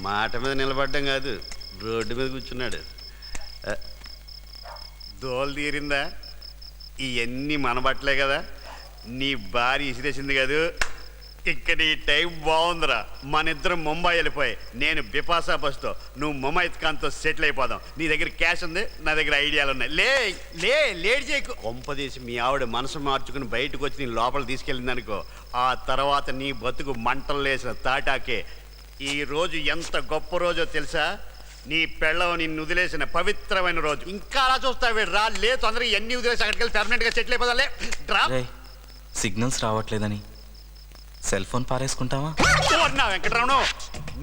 మాట మీద నిలబడ్డం కాదు, రోడ్డు మీద కూర్చున్నాడు. దోలు తీరిందా? ఇవన్నీ మన బట్టలే కదా. నీ భార్య ఇసిరేసింది కాదు. ఇక్కడ ఈ టైం బాగుందిరా. మన ఇద్దరం ముంబై వెళ్ళిపోయి, నేను బిపాసా బస్తో, నువ్వు ముమైత్ ఖాన్తో సెటిల్ అయిపోదాం. నీ దగ్గర క్యాష్ ఉంది, నా దగ్గర ఐడియాలు ఉన్నాయి. లేట్ చేయకు. కొంపదీసి మీ ఆవిడ మనసు మార్చుకుని బయటకు వచ్చి నీ లోపల తీసుకెళ్ళింది అనుకో, ఆ తర్వాత నీ బతుకు మంటలు లేసిన తాటాకే. ఈ రోజు ఎంత గొప్ప రోజో తెలుసా? నీ పెళ్ళం నిన్ను వదిలేసిన పవిత్రమైన రోజు. ఇంకా అలా చూస్తావు రా. లే, తొందరగా ఎన్ని వదిలేసి అక్కడికి వెళ్ళి పర్మనెంట్గా సెటిల్ అయిపోదాలే. డ్రా. సిగ్నల్స్ రావట్లేదని సెల్ ఫోన్ పారేసుకుంటావా? వెంకటరమణ,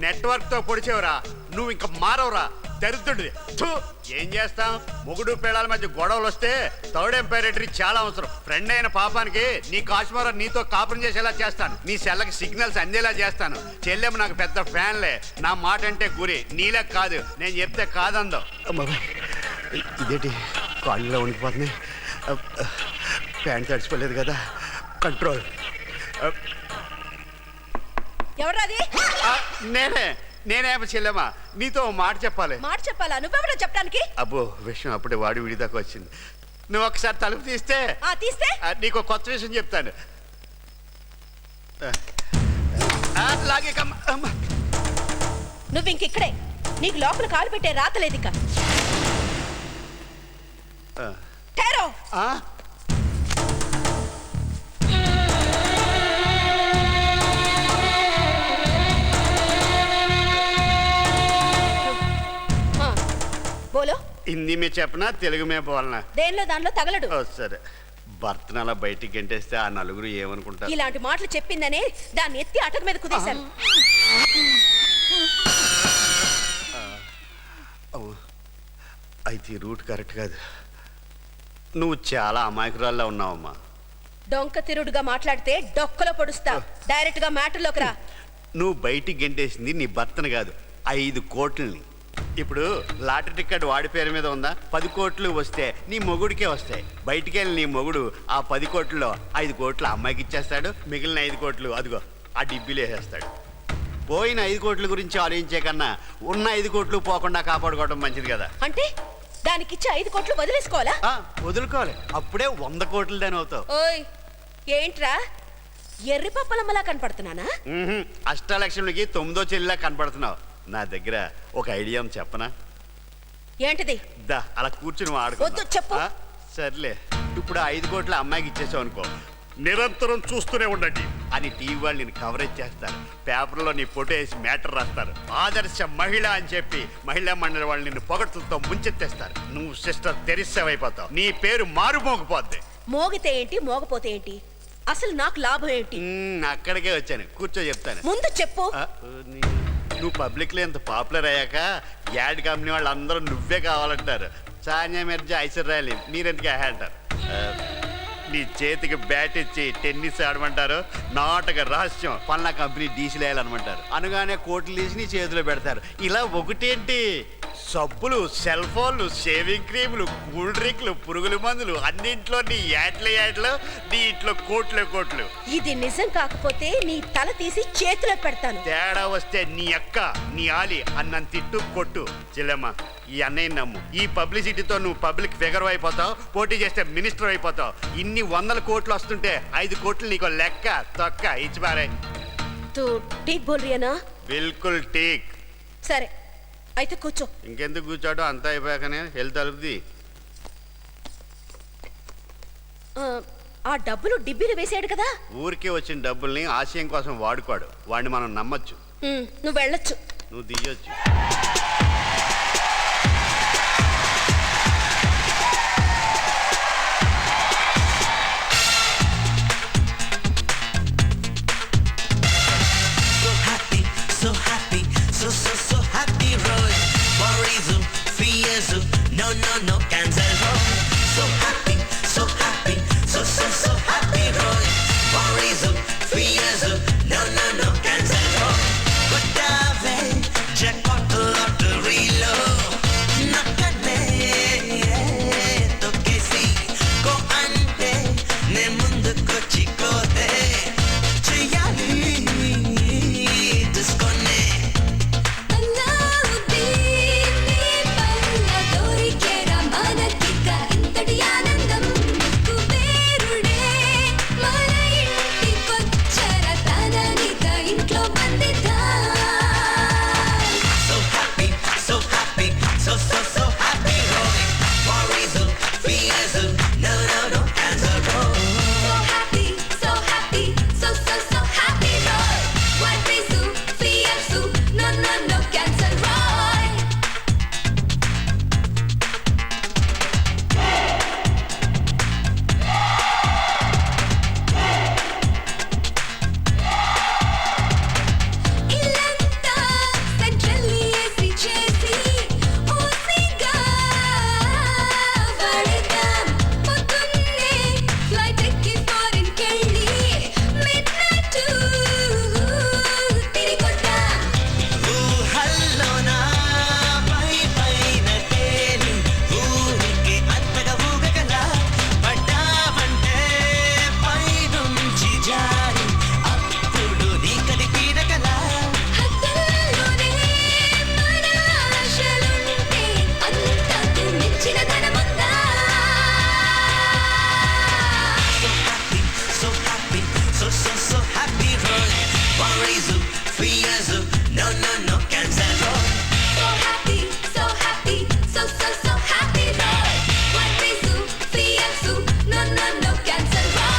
నెట్వర్క్ తో పొడిచేవరా. నువ్వు ఇంకా మారవరా, దరిద్రుడిది. ఏం చేస్తాం? మొగుడు పేడాల మధ్య గొడవలు వస్తే థర్డ్ ఎంపైరేటరీ చాలా అవసరం. ఫ్రెండ్ అయిన పాపానికి నీ కాశ్మీర నీతో కాపురం చేసేలా చేస్తాను. నీ సెల్లకి సిగ్నల్స్ అందేలా చేస్తాను. చెల్లెమ్మ నాకు పెద్ద ఫ్యాన్లే. నా మాట అంటే గురి, నీలే కాదు. నేను చెప్తే కాదందో. ఇదేంటి కాళ్ళలో ఉండిపోతున్నాయి? ప్యాంట్ తడిచిపోలేదు కదా. కంట్రోల్. ఎవరాది? నేనే చెల్లెమ్మా, నీతో మాట చెప్పాలి. మాట చెప్పాలా? నువ్వెవరో చెప్పడానికి? అబ్బో, విషయం అప్పుడే వాడి విడిదాకా వచ్చింది. నువ్వు ఒకసారి తలుపు తీస్తే తీస్తే నీకు కొత్త విషయం చెప్తాను. నువ్వు ఇంకిక్కడే. నీకు లోపల కాలు పెట్టే రాతలేదు ఇక. బోలో. హిందీ మే చెప్పనా, తెలుగు మే బోల్నా? దేనిలో దానిలో తగలడు. సరే. భర్తను అలా బయటికి గంటేస్తే ఆ నలుగురు ఏమనుకుంటారు? ఇలాంటి మాటలు చెప్పిందనే దాన్ని ఎత్తి అటక మీద కుదేశాను. అయితే రూట్ కరెక్ట్ కాదు. నువ్వు చాలా అమాయకురాల్లా ఉన్నావమ్మా. డొంక తిరుడుగా మాట్లాడితే డొక్కలో పొడుస్తా. డైరెక్ట్ గా మ్యాటర్లోకి రా. నువ్వు బయటికి గంటేసింది నీ భర్తను కాదు, 5 కోట్లని. ఇప్పుడు లాటరీ టికెట్ వాడి పేరు మీద ఉందా? 10 కోట్లు వస్తే నీ మొగుడికే వస్తాయి. బయటికి వెళ్ళి నీ మొగుడు ఆ 10 కోట్లలో 5 కోట్లు అమ్మాయికి ఇచ్చేస్తాడు. మిగిలిన 5 కోట్లు అదిగో ఆ డిబ్బీలు వేసేస్తాడు. పోయిన 5 కోట్ల గురించి ఆలోచించే కన్నా ఉన్న 5 కోట్లు పోకుండా కాపాడుకోవడం మంచిది కదా. అంటే దానికిచ్చి 5 కోట్లు వదిలేసుకోవాలా? వదులుకోవాలి. అప్పుడే 100 కోట్లు దాని అవుతావు. ఓయ్, ఏంట్రా ఎర్రి పప్పలమ్మలా కనపడుతున్నానా? అష్టలక్ష్మికి 9వ చెల్లిలా కనపడుతున్నావు. నా దగ్గర ఒక ఐడియా చెప్పనా? ఏంటిది? దా, అలా కూర్చుని వాడుకో. చెప్పు. సర్లే, ఇప్పుడు 5 కోట్ల అమ్మాయికి ఇచ్చేసావు అనుకో, నిరంతరం చూస్తూనే ఉండండి అని టీవీ వాళ్ళు నేను కవరేజ్ చేస్తారు. పేపర్లో నీ ఫోటో వేసి మ్యాటర్ రాస్తారు. ఆదర్శ మహిళ అని చెప్పి మహిళా మండలి వాళ్ళు నిన్ను పొగడ్తలతో ముంచెత్తేస్తారు. నువ్వు సిస్టర్ తెరిసా అయిపోతావు. నీ పేరు మారుమోగిపోద్ది. మోగితే ఏంటి, మోగపోతే ఏంటి? అసలు నాకు లాభం ఏంటి? అక్కడికే వచ్చాను, కూర్చో చెప్తాను. ముందు చెప్పు. నువ్వు పబ్లిక్లో ఎంత పాపులర్ అయ్యాక యాడ్ కంపెనీ వాళ్ళు అందరూ నువ్వే కావాలంటారు. సానియా మిర్జా, ఐశ్వర్య రాయ్ మీరెందుకు అంటారు. నీ చేతికి బ్యాట్ ఇచ్చి టెన్నిస్ ఆడమంటారు. నాటక రహస్యం పల్లా కంపెనీ డీసీలు వేయాలనమంటారు. అనగానే కోట్లు తీసి నీ చేతిలో పెడతారు. ఇలా ఒకటేంటి, సబ్బులు, సెల్ ఫోన్లు, షేవింగ్ క్రీములు, కూల్ డ్రింక్లు, పురుగుల మందులు, అన్నింట్లో నీ యాడ్లు, నీ ఇంట్లో కోట్లు. ఇది నిజం కాకపోతే నీ తల తీసి చేతిలో పెడతాను. తేడా వస్తే నీ అక్క, నీ ఆలి అన్నంత తిట్టు కొట్టు. చెల్లెమ్మ, ఈ అన్నయ్య నమ్ము. ఈ పబ్లిసిటీతో నువ్వు పబ్లిక్ ఫిగర్ అయిపోతావు. పోటీ చేస్తే మినిస్టర్ అయిపోతావు. ఇన్ని 100 కోట్లు వస్తుంటే 5 కోట్లు నీకు లెక్క తొక్క ఇచ్చి పారే. ఠీక్ బోల్ రియనా? బిల్కుల్ ఠీక్. సరే, అయితే కూర్చో. ఇంకెందుకు కూర్చోడు? అంతా అయిపోయాకనే వెళ్ళి తలుపుది. ఆ డబ్బులు డిబ్బీలు వేసాడు కదా. ఊరికే వచ్చిన డబ్బుల్ని ఆశయం కోసం వాడుకోడు. వాడిని మనం నమ్మచ్చు. నువ్వు వెళ్ళొచ్చు. నువ్వు దిగొచ్చు. No, cancel home. So happy, so happy, Roy. Borism, fearsm, no, cancel home. But jackpot lottery low. Nakane, to kisi ko ante ne mundu kochi kote cheyali discone. free as no, no, no, cancel road. So happy, so happy, so so so happy road. One piece free as no, no, no, cancel road.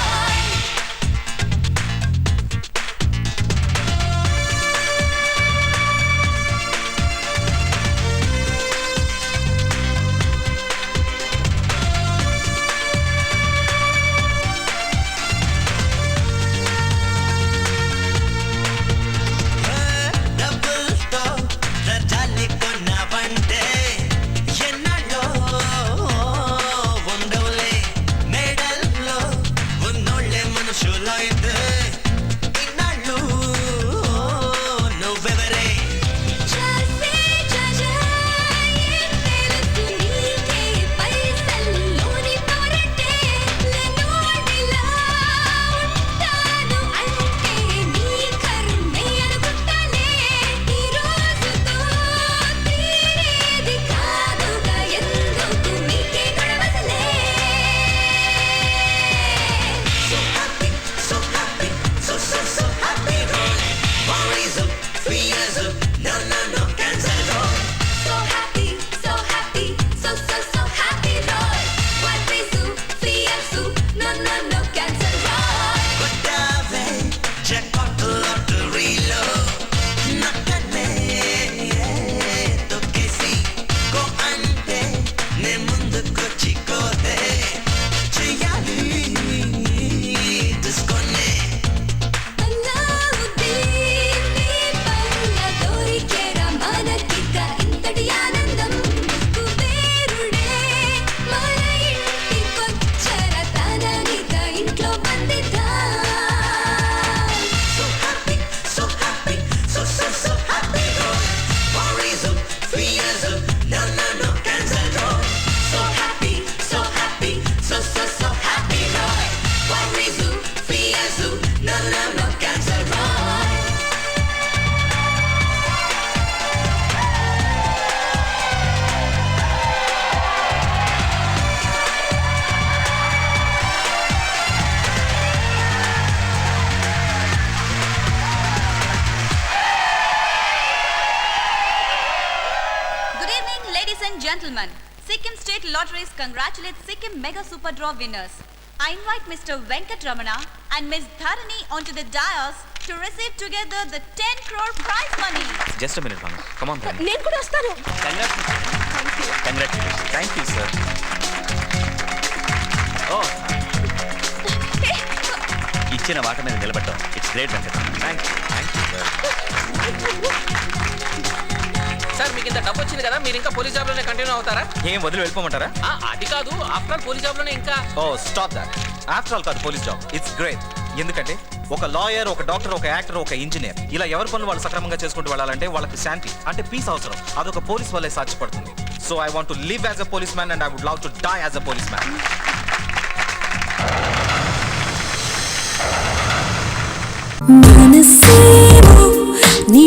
Double తో రజాలి కొన్నావంటే ఎన్నాళ్ళో ఉండవులే మేడల్లో ఉన్నోళ్ళే మనుషులైతే ఇన్నాళ్ళు నువ్వెవరే చేసే జజాయే తెలుసు నీకే పైసల్లోని పవరంటే లేనోడిలా ఉంటాను అంటే నీ కర్మే అనుకుంటాలే ఈ రోజుతో తీరేది కాదుగా ఎందుకు నీకే గొడవసలే so happy, so happy, so so so happy road. Worries free as no, no, no, cancel road. So happy, so happy, so so so happy road. One piece free as no, no, no, cancel road. కొట్టావే jackpot lotteryలో నక్కనే తొక్కేసి go అంటే నే ముందుకొచ్చి కోతే చెయ్యాలి తీసుకొనే అల్లావుద్దీన్ నీ పల్ల దొరికేరా మనకిక ఇంతటి ఆనందం కుబేరుడే మన ఇంటికొచ్చర తననిక ఇంట్లో బంధిద్దాం. so happy, so happy, so so so happy road. Worries free as no, no, no, cancel road. So happy, so happy, so so so happy road. Worries free as no, no, no, cancel road. Good evening, ladies and gentlemen. Sikkim State Lotteries congratulates Sikkim Mega Super Draw winners. I invite Mr. Venkat Ramana and Ms. Dharani onto the dais to receive together the 10 crore prize money. Just minute మామ come on నేను కూడా వస్తాను. Congratulation thank you sir ఓ ఇచ్చిన మాట మీద నిలబడ్డాం. It's great Venkata. Thank you sir sir మీకు ఇంత డబ్బు వచ్చింది కదా, మీరు ఇంకా పోలీస్ జాబ్ లోనే కంటిన్యూ అవుతారా? ఏం వదిలి వెళ్ళిపోమంటారా అది కాదు, ఆఫ్టర్ ఆల్ పోలీస్ జాబ్ లోనే ఇంకా. ఓ స్టాప్ దాట్ ఆఫ్టర్ ఆల్ కాదు పోలీస్ జాబ్ ఇట్స్ గ్రేట్. ఎందుకంటే ఒక లాయర్, ఒక డాక్టర్, ఒక యాక్టర్, ఒక ఇంజనీర్ ఇలా ఎవరి పనులు వాళ్ళు సక్రమంగా చేసుకుంటూ వెళ్ళాలంటే వాళ్ళకి శాంతి అంటే పీస్ అవసరం. అదొక పోలీస్ వల్లే సాధ్యపడుతుంది. So I want to live as a policeman and I would love to die as a policeman. మనసేమో నీ